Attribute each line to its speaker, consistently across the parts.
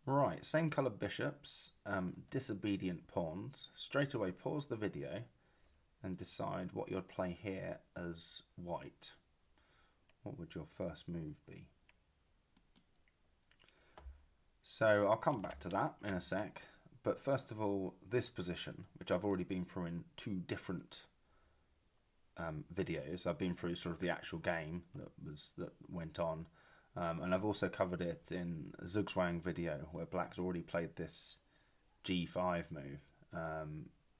Speaker 1: Right, same colour bishops, disobedient pawns. Straight away pause the video and decide what you'd play here as white. What would your first move be? So I'll come back to that in a sec. But first of all, this position, which I've already been through in two different videos. I've been through sort of the actual game that went on, and I've also covered it in a Zugzwang video where Black's already played this G5 move,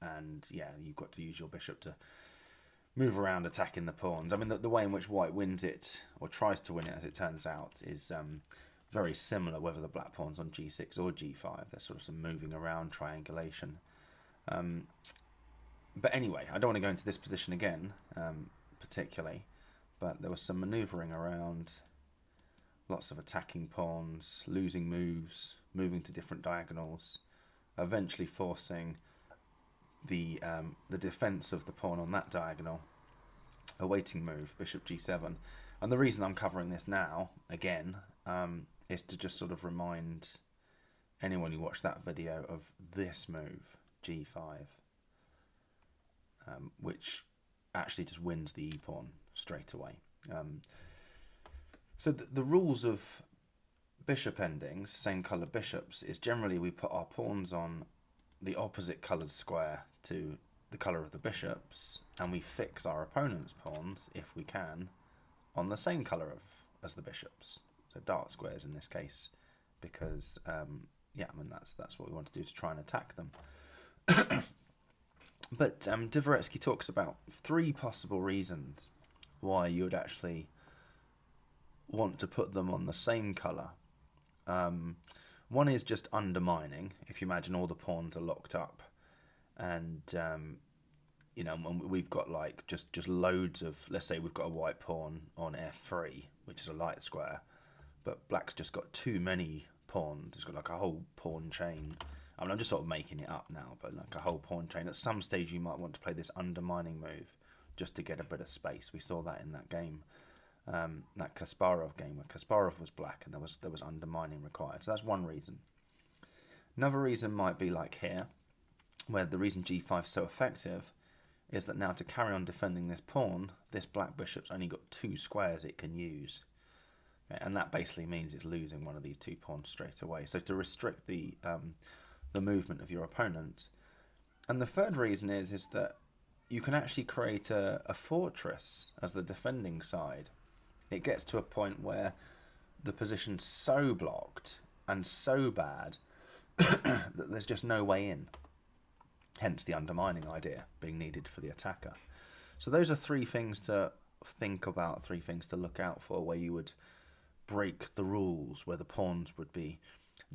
Speaker 1: and yeah, you've got to use your bishop to move around attacking the pawns. I mean, the way in which White wins it, or tries to win it as it turns out, is very similar whether the black pawn's on G6 or G5. There's sort of some moving around triangulation. But anyway, I don't want to go into this position again, particularly, but there was some manoeuvring around, lots of attacking pawns, losing moves, moving to different diagonals, eventually forcing the defence of the pawn on that diagonal, a waiting move, bishop G7. And the reason I'm covering this now, again, is to just sort of remind anyone who watched that video of this move, G5. Which actually just wins the e-pawn straight away. So the rules of bishop endings, same colour bishops, is generally we put our pawns on the opposite coloured square to the colour of the bishops, and we fix our opponent's pawns, if we can, on the same colour as the bishops. So dark squares in this case, because yeah, I mean that's what we want to do to try and attack them. But Dvoretsky talks about three possible reasons why you would actually want to put them on the same colour. One is just undermining. If you imagine all the pawns are locked up, and you know, we've got like just loads of. Let's say we've got a white pawn on F3, which is a light square, but black's just got too many pawns. It's got like a whole pawn chain. I mean, I'm just sort of making it up now, but like a whole pawn chain. At some stage, you might want to play this undermining move just to get a bit of space. We saw that in that game, that Kasparov game, where Kasparov was black and there was undermining required. So that's one reason. Another reason might be like here, where the reason G5 is so effective is that now to carry on defending this pawn, this black bishop's only got two squares it can use. And that basically means it's losing one of these two pawns straight away. So to restrict the movement of your opponent. And the third reason is that you can actually create a fortress as the defending side. It gets to a point where the position's so blocked and so bad that there's just no way in. Hence the undermining idea being needed for the attacker. So those are three things to think about, three things to look out for where you would break the rules, where the pawns would be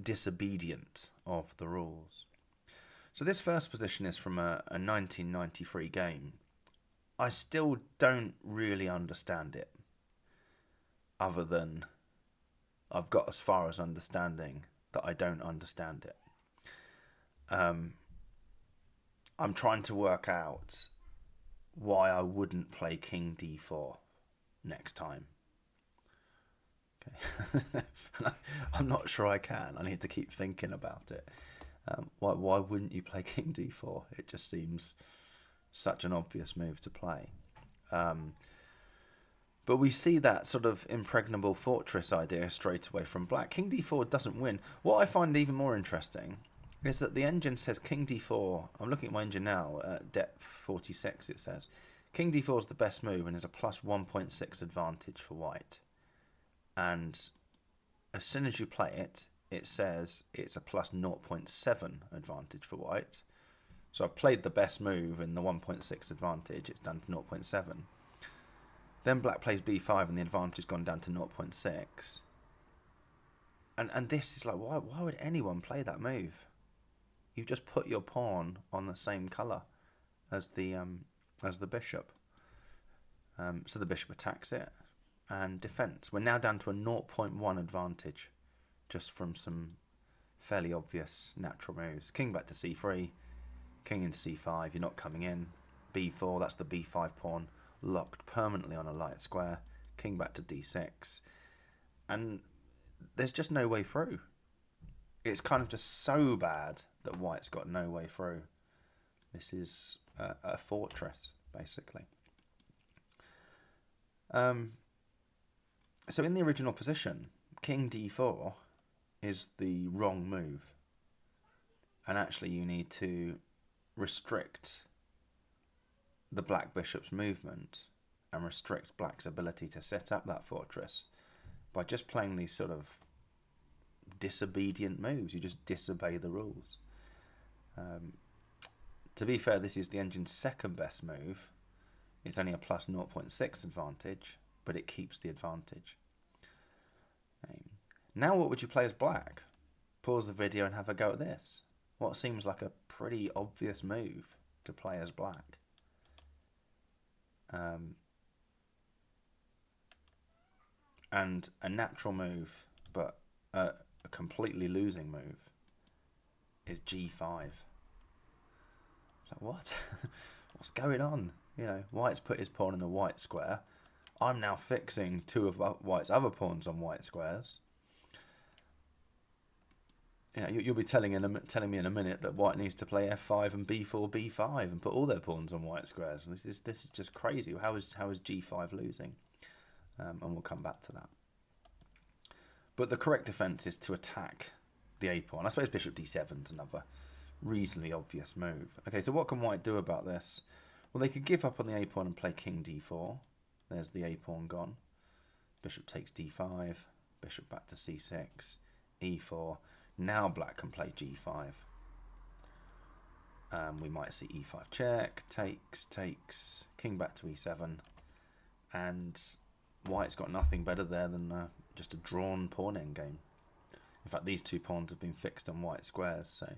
Speaker 1: disobedient of the rules. So this first position is from a 1993 game. I still don't really understand it, other than I've got as far as understanding that I don't understand it. I'm trying to work out why I wouldn't play King D4 next time. Okay. I'm not sure I can. I need to keep thinking about it. Why wouldn't you play King D4? It just seems such an obvious move to play. But we see that sort of impregnable fortress idea straight away from black. King D4 doesn't win. What I find even more interesting is that the engine says King D4. I'm looking at my engine now at depth 46. It says King D4 is the best move and is a plus 1.6 advantage for white. And as soon as you play it, it says it's a plus 0.7 advantage for white. So I've played the best move in the 1.6 advantage. It's down to 0.7. Then black plays b5 and the advantage has gone down to 0.6. And this is like, why would anyone play that move? You've just put your pawn on the same colour as the bishop. So the bishop attacks it. And defence. We're now down to a 0.1 advantage just from some fairly obvious natural moves. King back to c3, king into c5, you're not coming in. b4, that's the b5 pawn, locked permanently on a light square. King back to d6. And there's just no way through. it's kind of just so bad that white's got no way through. This is a fortress, basically. So in the original position, king d4 is the wrong move. And actually you need to restrict the black bishop's movement and restrict black's ability to set up that fortress by just playing these sort of disobedient moves. You just disobey the rules. To be fair, this is the engine's second best move. It's only a plus 0.6 advantage, but it keeps the advantage. Now what would you play as black? Pause the video and have a go at this. What seems like a pretty obvious move to play as black. And a natural move, but a completely losing move, is g5. It's like, what? What's going on? You know, white's put his pawn in the white square. I'm now fixing two of white's other pawns on white squares. You know, you'll be telling me in a minute that white needs to play f5 and b4, b5 and put all their pawns on white squares. And this is just crazy. How is g5 losing? And we'll come back to that. But the correct defence is to attack the a pawn. I suppose bishop d7 is another reasonably obvious move. Okay, so what can white do about this? Well, they could give up on the a pawn and play king d4. There's the a pawn gone. Bishop takes d5. Bishop back to c6. e4. Now black can play g5. We might see e5 check, takes, king back to e7. And white's got nothing better there than just a drawn pawn endgame. In fact, these two pawns have been fixed on white squares, so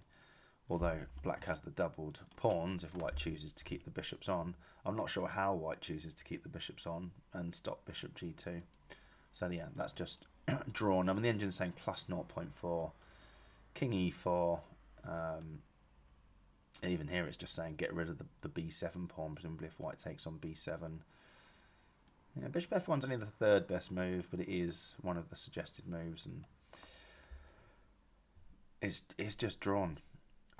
Speaker 1: although black has the doubled pawns if white chooses to keep the bishops on, I'm not sure how white chooses to keep the bishops on and stop bishop g2. So yeah, that's just drawn. I mean, the engine's saying plus 0.4. King e4, even here it's just saying get rid of the b7 pawn, presumably if white takes on b7. Yeah, bishop f1's only the third best move, but it is one of the suggested moves, and it's just drawn.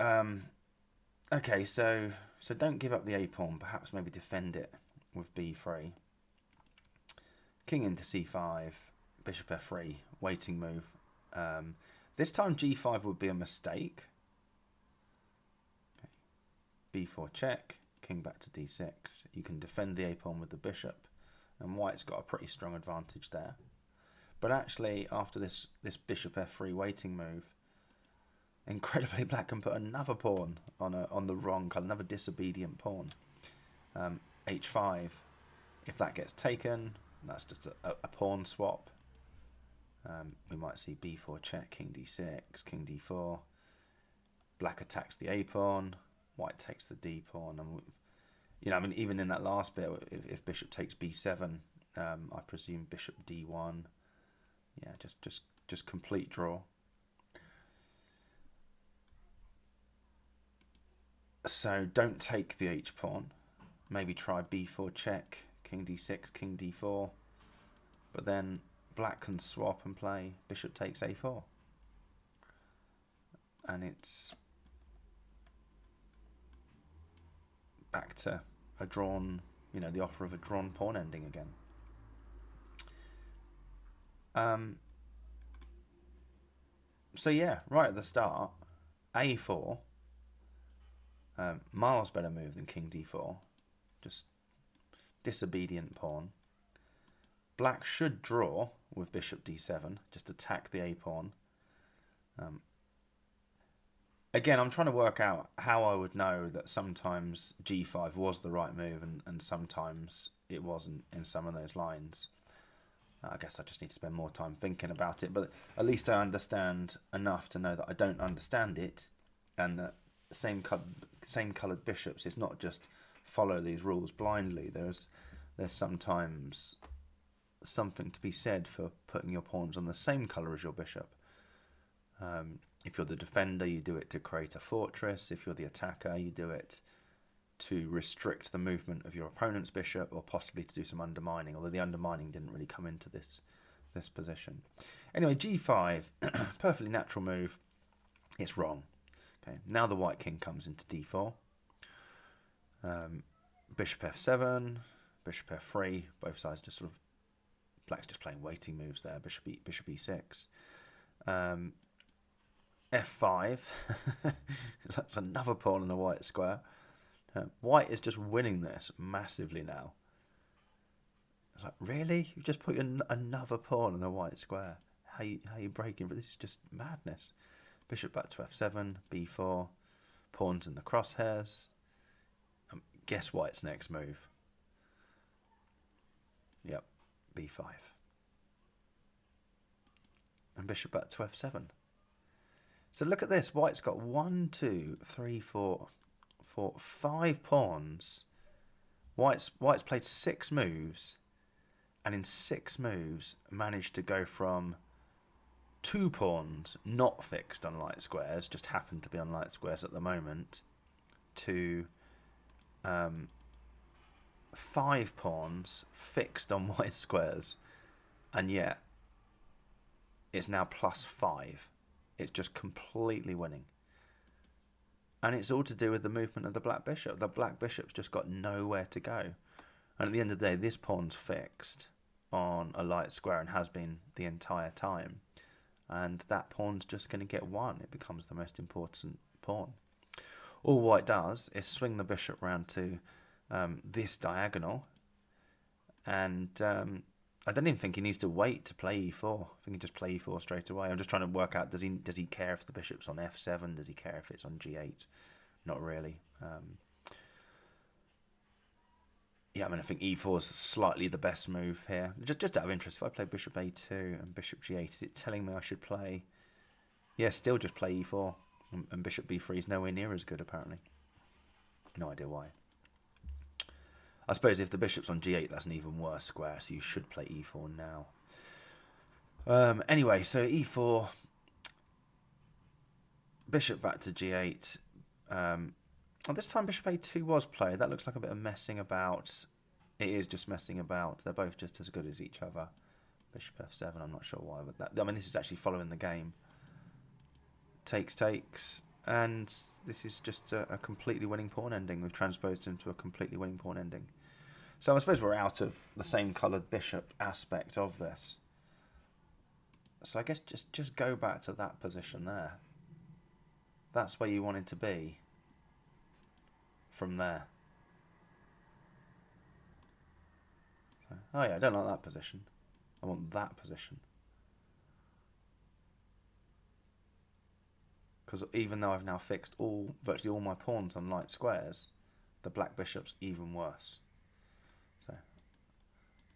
Speaker 1: Okay, so don't give up the a pawn, perhaps maybe defend it with b3. King into c5, bishop f3, waiting move. This time g5 would be a mistake. Okay. b4 check, king back to d6. You can defend the a pawn with the bishop, and white's got a pretty strong advantage there. But actually, after this bishop f3 waiting move, incredibly black can put another pawn on the wrong colour, another disobedient pawn. h5. If that gets taken, that's just a pawn swap. We might see b4 check, king d6, king d4. Black attacks the a pawn, white takes the d pawn, and you know, I mean, even in that last bit, if bishop takes b7, I presume bishop d1. Yeah, just complete draw. So don't take the h pawn. Maybe try b4 check, king d6, king d4, but then black can swap and play bishop takes a4, and it's back to a drawn, you know, the offer of a drawn pawn ending again. So yeah, right at the start, a4, miles better move than king d4, just disobedient pawn. Black should draw with bishop d7, just attack the a pawn. Again, I'm trying to work out how I would know that sometimes g5 was the right move and sometimes it wasn't in some of those lines. I guess I just need to spend more time thinking about it, but at least I understand enough to know that I don't understand it, and that same coloured bishops, it's not just follow these rules blindly. There's sometimes something to be said for putting your pawns on the same colour as your bishop. If you're the defender, you do it to create a fortress. If you're the attacker, you do it to restrict the movement of your opponent's bishop, or possibly to do some undermining, although the undermining didn't really come into this position. Anyway, g5, perfectly natural move. It's wrong. Okay, now the white king comes into d4. Bishop f7, bishop f3. Both sides just sort of, black's just playing waiting moves there. Bishop e6. F5. That's another pawn in the white square. White is just winning this massively now. It's like, really? You just put another pawn in the white square? How you breaking? This is just madness. Bishop back to f7, b4. Pawns in the crosshairs. Guess white's next move. Yep, b5. And bishop back to f7. So look at this. White's got 1, 2, 3, 4, 5 pawns. White's played 6 moves, and in 6 moves managed to go from 2 pawns not fixed on light squares, just happen to be on light squares at the moment, to 5 pawns fixed on white squares, and yet it's now +5. It's just completely winning. And it's all to do with the movement of the black bishop. The black bishop's just got nowhere to go. And at the end of the day, this pawn's fixed on a light square and has been the entire time. And that pawn's just going to get 1. It becomes the most important pawn. All white does is swing the bishop round to this diagonal. And I don't even think he needs to wait to play e4. I think he can just play e4 straight away. I'm just trying to work out, does he care if the bishop's on f7? Does he care if it's on g8? Not really. Yeah, I mean, I think e4 is slightly the best move here. Just out of interest, if I play bishop a2 and bishop g8, is it telling me I should play... Yeah, still just play e4. And bishop b3 is nowhere near as good, apparently. No idea why. I suppose if the bishop's on g8, that's an even worse square, so you should play e4 now. Anyway, so e4, bishop back to g8. This time bishop a2 was played. That looks like a bit of messing about. It is just messing about. They're both just as good as each other. Bishop f7, I'm not sure why, but I mean, this is actually following the game. Takes, and this is just a completely winning pawn ending. We've transposed him to a completely winning pawn ending. So I suppose we're out of the same coloured bishop aspect of this. So I guess just go back to that position there. That's where you wanted to be from there. Oh yeah, I don't like that position. I want that position. Because even though I've now fixed virtually all my pawns on light squares, the black bishop's even worse. So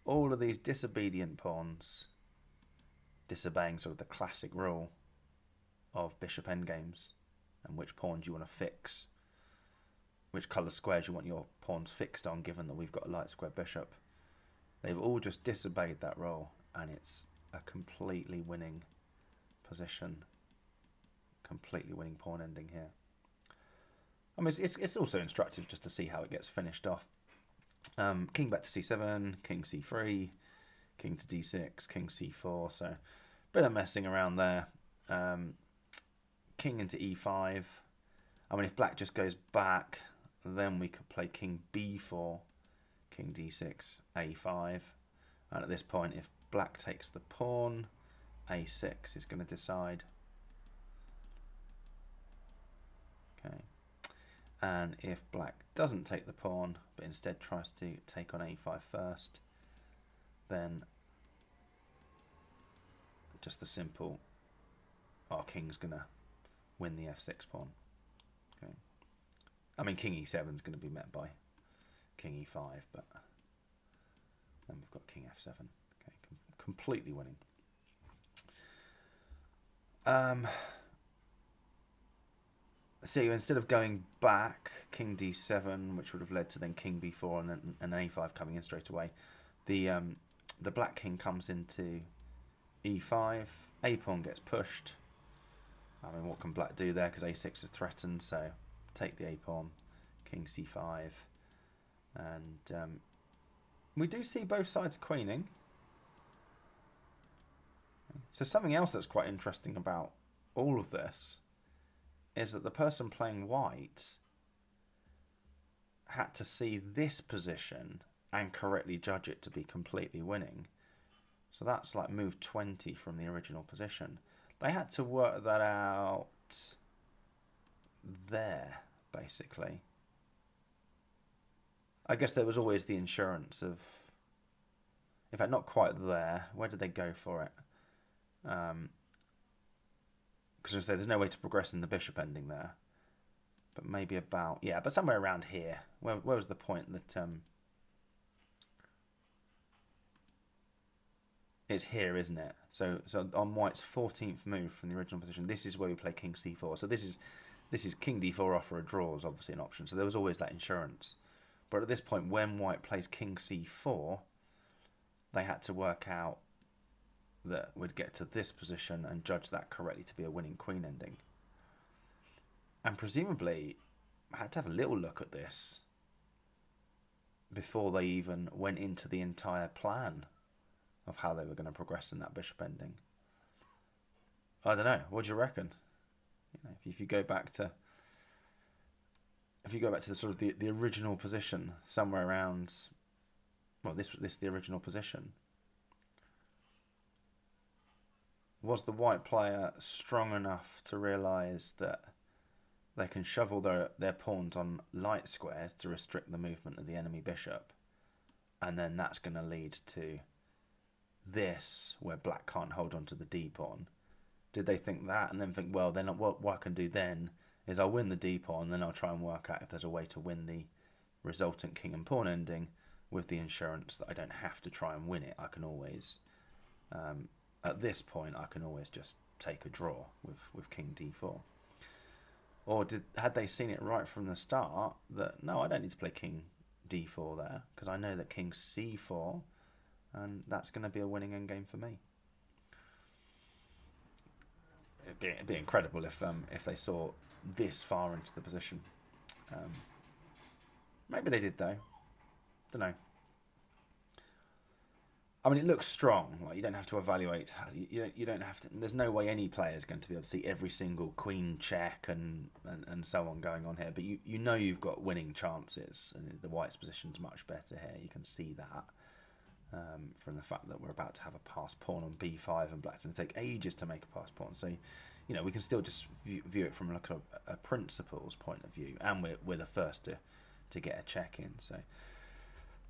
Speaker 1: all of these disobedient pawns, disobeying sort of the classic rule of bishop endgames and which pawns you want to fix, which colour squares you want your pawns fixed on, given that we've got a light square bishop. They've all just disobeyed that rule, and it's a completely winning position. Completely winning pawn ending here. I mean, it's also instructive just to see how it gets finished off. King back to c7, king c3, king to d6, king c4. So a bit of messing around there. King into e5. I mean, if black just goes back, then we could play king b4, king d6, a5. And at this point, if black takes the pawn, a6 is going to decide. Okay, and if black doesn't take the pawn, but instead tries to take on a5 first, then just the simple, our king's going to win the f6 pawn. Okay, I mean, king e7 is going to be met by king e5, but then we've got king f7. Okay, completely winning. So instead of going back, king d7, which would have led to then king b4 and then an a5 coming in straight away, the black king comes into e5, a pawn gets pushed. I mean, what can black do there? Because a6 is threatened, so take the a pawn, king c5, and we do see both sides queening. So something else that's quite interesting about all of this is that the person playing white had to see this position and correctly judge it to be completely winning. So that's like move 20 from the original position. They had to work that out there, basically. I guess there was always the insurance of... In fact, not quite there. Where did they go for it? Because I say there's no way to progress in the bishop ending there. But maybe about... Yeah, but somewhere around here. Where was the point that... It's here, isn't it? So on white's 14th move from the original position, this is where we play king c4. So this is king d4 off for a draw is obviously an option. So there was always that insurance. But at this point, when white plays king c4, they had to work out that we'd get to this position and judge that correctly to be a winning queen ending. And presumably, I had to have a little look at this before they even went into the entire plan of how they were going to progress in that bishop ending. I don't know. What do you reckon? If you go back to the sort of the original position, somewhere around, well, this is the original position. Was the white player strong enough to realise that they can shovel their pawns on light squares to restrict the movement of the enemy bishop, and then that's going to lead to this, where black can't hold on to the d pawn? Did they think that and then think, well, then what I can do then is I'll win the d pawn, and then I'll try and work out if there's a way to win the resultant king and pawn ending with the insurance that I don't have to try and win it. I can always, at this point, I can always just take a draw with king d4. Or had they seen it right from the start that, no, I don't need to play king d4 there because I know that king c4, and that's going to be a winning endgame for me. It'd be incredible if they saw this far into the position. Maybe they did though. Don't know. I mean, it looks strong. Like, you don't have to evaluate. You don't have to. There's no way any player is going to be able to see every single queen check and so on going on here. But you know you've got winning chances, and the white's position's much better here. You can see that. From the fact that we're about to have a passed pawn on b5 and black's going to take ages to make a passed pawn. So, we can still just view it from like a principles point of view, and we're the first to get a check in. So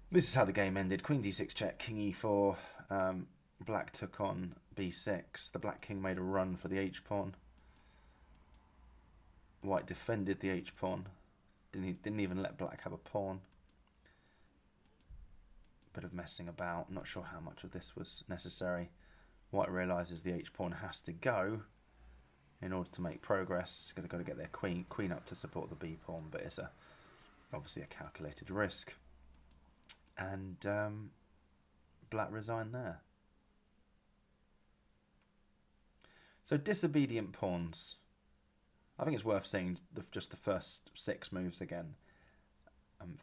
Speaker 1: this is how the game ended. Queen d6 check, king e4, black took on b6. The black king made a run for the h-pawn. White defended the h-pawn. Didn't even let black have a pawn. Bit of messing about. Not sure how much of this was necessary. White realises the h-pawn has to go in order to make progress. They've got to get their queen up to support the b-pawn, but it's obviously a calculated risk. And black resigned there. So disobedient pawns. I think it's worth seeing just the first 6 moves again.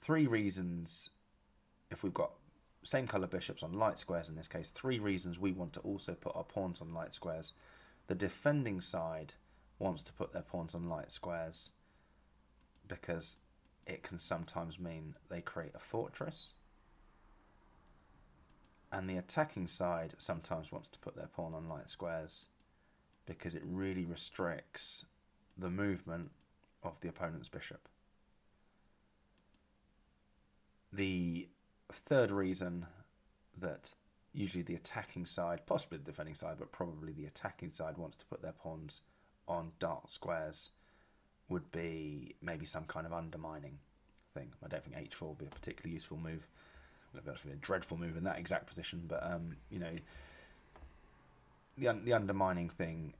Speaker 1: 3 reasons, if we've got same colour bishops on light squares in this case, 3 reasons we want to also put our pawns on light squares. The defending side wants to put their pawns on light squares because it can sometimes mean they create a fortress. And the attacking side sometimes wants to put their pawn on light squares because it really restricts the movement of the opponent's bishop. The third reason that usually the attacking side, possibly the defending side, but probably the attacking side wants to put their pawns on dark squares would be maybe some kind of undermining thing. I don't think h4 would be a particularly useful move. It would be a dreadful move in that exact position, but the undermining thing,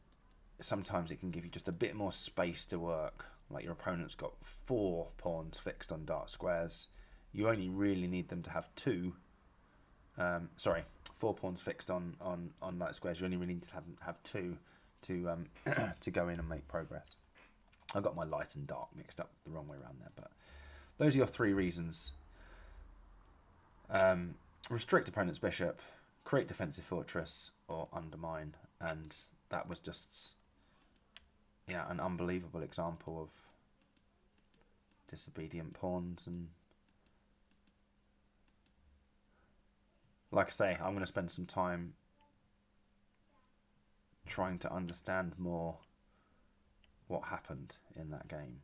Speaker 1: sometimes it can give you just a bit more space to work. Like your opponent's got 4 pawns fixed on dark squares. You only really need them to have 2. 4 pawns fixed on light squares. You only really need to have 2 to go in and make progress. I got my light and dark mixed up the wrong way around there, but those are your 3 reasons. Restrict opponent's bishop, create defensive fortress, or undermine, and that was just yeah, an unbelievable example of disobedient pawns. And like I say, I'm going to spend some time trying to understand more what happened in that game.